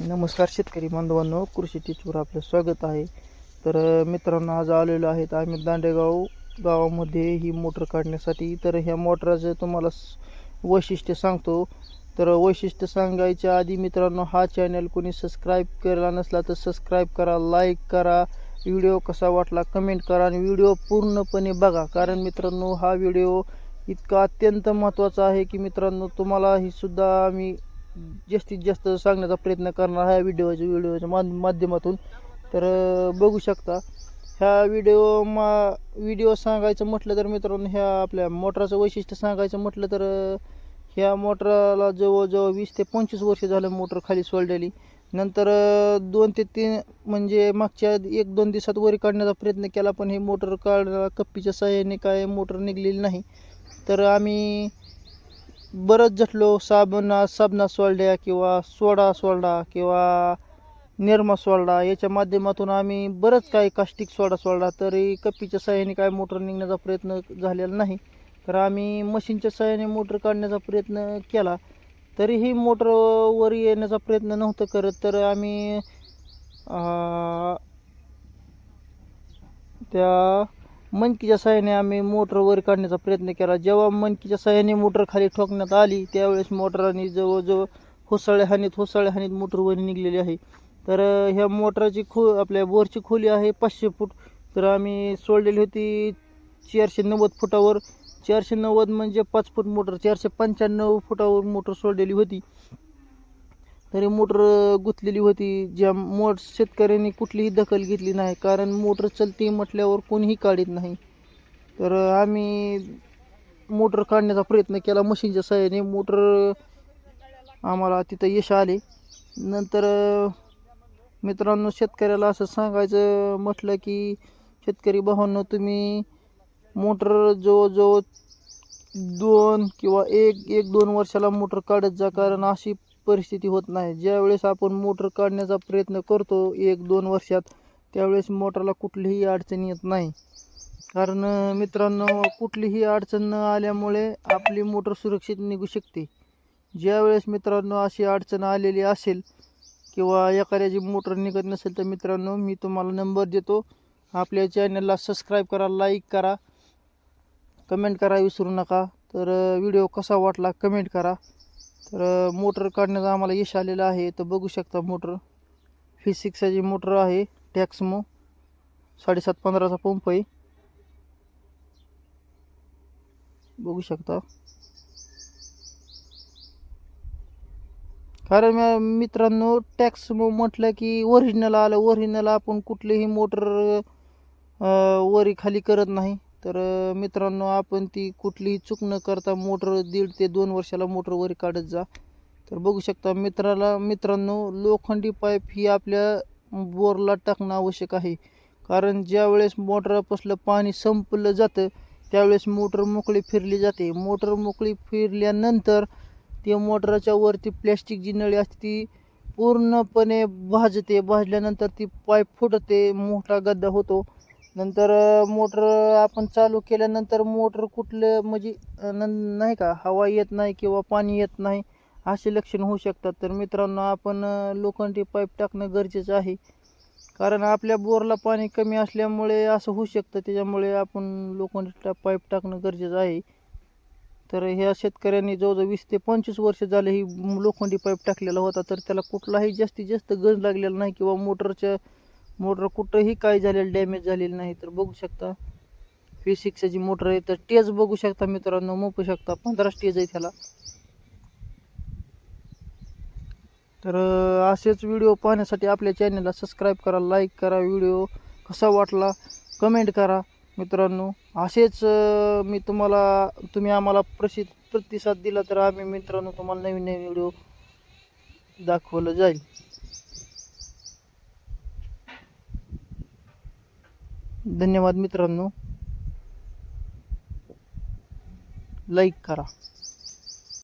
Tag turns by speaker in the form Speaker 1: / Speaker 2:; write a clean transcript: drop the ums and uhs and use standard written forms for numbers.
Speaker 1: नमस्कार शेतकरी बांधवांनो, कृषी टीचवर आपलं स्वागत आहे. तर मित्रांनो, आज आलेलो आहेत आम्ही दांडेगाव गावामध्ये ही मोटर काढण्यासाठी. तर ह्या मोटरचं तुम्हाला वैशिष्ट्य सांगतो. तर वैशिष्ट्य सांगायच्या आधी मित्रांनो, हा चॅनल कोणी सबस्क्राईब केला नसला तर सबस्क्राईब करा, लाईक करा, व्हिडिओ कसा वाटला कमेंट करा आणि व्हिडिओ पूर्णपणे बघा. कारण मित्रांनो, हा व्हिडिओ इतका अत्यंत महत्त्वाचा आहे की मित्रांनो, तुम्हाला ही सुद्धा आम्ही जास्तीत जास्त सांगण्याचा प्रयत्न करणार आहे व्हिडिओच्या माध्यमातून. तर बघू शकता ह्या व्हिडिओ सांगायचं म्हटलं तर मित्रांनो, ह्या आपल्या मोटरचं वैशिष्ट्य सांगायचं म्हटलं तर ह्या मोटरला जवळजवळ 20 ते 25 वर्ष झालं मोटर खाली सोडलेली. नंतर 2 ते 3 म्हणजे मागच्या 1-2 दिवसात वरी काढण्याचा प्रयत्न केला, पण हे मोटर काढण्याला कप्पीच्या साहाय्याने काय मोटर निघलेली नाही. तर आम्ही बरंच झटलो, साबणा सोडल्या किंवा सोडा सोडला किंवा निरमा सोडला, याच्या माध्यमातून आम्ही बरंच काही कास्टिक सोडा सोडला, तरी कप्पीच्या साहाय्याने काय मोटर निघण्याचा प्रयत्न झालेला नाही. तर आम्ही मशीनच्या साहाय्याने मोटर काढण्याचा प्रयत्न केला, तरीही मोटर वर येण्याचा प्रयत्न नव्हतं करत. तर आम्ही त्या मनकीच्या साहाय्याने आम्ही मोटर वर काढण्याचा प्रयत्न केला. जेव्हा मनकीच्या साहाय्याने मोटर खाली ठोकण्यात आली, त्यावेळेस मोटराने जवळजवळ होसाळे हानीत मोटर वर निघलेली आहे. तर ह्या मोटरची आपल्या बोरची खोली आहे 500 फूट. तर आम्ही सोडलेली होती 490 फुटावर. 490 म्हणजे 5 फूट मोटर, 495 फुटावर मोटर सोडलेली होती. तरी मोटर गुंतलेली होती. ज्या शेतकऱ्यांनी कुठलीही दखल घेतली नाही, कारण मोटर चलती म्हटल्यावर कोणीही काढत नाही. तर आम्ही मोटर काढण्याचा प्रयत्न केला मशीनच्या साहाय्याने. मोटर आम्हाला तिथं यश आले. नंतर मित्रांनो, शेतकऱ्याला असं सांगायचं म्हटलं की शेतकरी भावांनो, तुम्ही मोटर जवळजवळ 2 किंवा 1-2 वर्षाला मोटर काढत जा, कारण अशी परिस्थिती होत नाही. ज्यावेळेस आपण मोटर काढण्याचा प्रयत्न करतो 1-2 वर्षात, त्यावेळेस मोटरला कुठलीही अडचण येत नाही. कारण मित्रांनो, कुठलीही अडचण न आल्यामुळे आपली मोटर सुरक्षित निघू शकते. ज्यावेळेस मित्रांनो अशी अडचण आलेली असेल किंवा एखाद्याची मोटर निघत नसेल, तर मित्रांनो मी तुम्हाला नंबर देतो. आपल्या चॅनलला सबस्क्राईब करा, लाईक करा, कमेंट करा विसरू नका. तर व्हिडिओ कसा वाटला कमेंट करा. तर मोटर काढण्याचं आम्हाला यश आलेलं आहे. तर बघू शकता, मोटर V6ची मोटर आहे, टॅक्समो 7.5-15चा पंप आहे, बघू शकता. कारण मित्रांनो, टॅक्समो म्हटलं की ओरिजिनल आलं. ओरिजिनल आपण कुठलीही मोटर वरी खाली करत नाही. तर मित्रांनो, आपण ती कुठलीही चूक न करता मोटर 1.5 ते 2 वर्षाला मोटर वरी काढत जा. तर बघू शकता मित्रांनो, लोखंडी पाईप ही आपल्या बोरला टाकणं आवश्यक आहे. कारण ज्यावेळेस मोटरपासलं पाणी संपलं जातं, त्यावेळेस मोटर मोकळी फिरली जाते. मोटर मोकळी फिरल्यानंतर ते मोटरच्या वरती प्लॅस्टिक जी नळी असते ती पूर्णपणे भाजते. भाजल्यानंतर ती पाईप फुटते, मोठा गड्डा होतो. नंतर मोटर आपण चालू केल्यानंतर मोटर कुठलं म्हणजे नाही का, हवा येत नाही किंवा पाणी येत नाही, असे लक्षण होऊ शकतात. तर मित्रांनो, आपण लोखंडी पाईप टाकणं गरजेचं आहे. कारण आपल्या बोरला पाणी कमी असल्यामुळे असं होऊ शकतं. त्याच्यामुळे आपण लोखंडी पाईप टाकणं गरजेचं आहे. तर ह्या शेतकऱ्यांनी जवळजवळ 20 ते 25 वर्ष झाले ही लोखंडी पाईप टाकलेला होता. तर त्याला कुठलाही जास्तीत जास्त गंज लागलेला नाही किंवा मोटर कुठंही काय झालेलं डॅमेज झालेलं नाही. तर बघू शकता V6ची मोटर आहे. तर टेज बघू शकता मित्रांनो, मोपू शकता 15 स्टेज आहे त्याला. तर असेच व्हिडिओ पाहण्यासाठी आपल्या चॅनलला सबस्क्राईब करा, लाईक करा, व्हिडिओ कसा वाटला कमेंट करा मित्रांनो. असेच तुम्ही आम्हाला प्रतिसाद दिला तर आम्ही मित्रांनो तुम्हाला नवीन नवीन व्हिडिओ दाखवलं जाईल. धन्यवाद मित्रांनो, लाईक करा.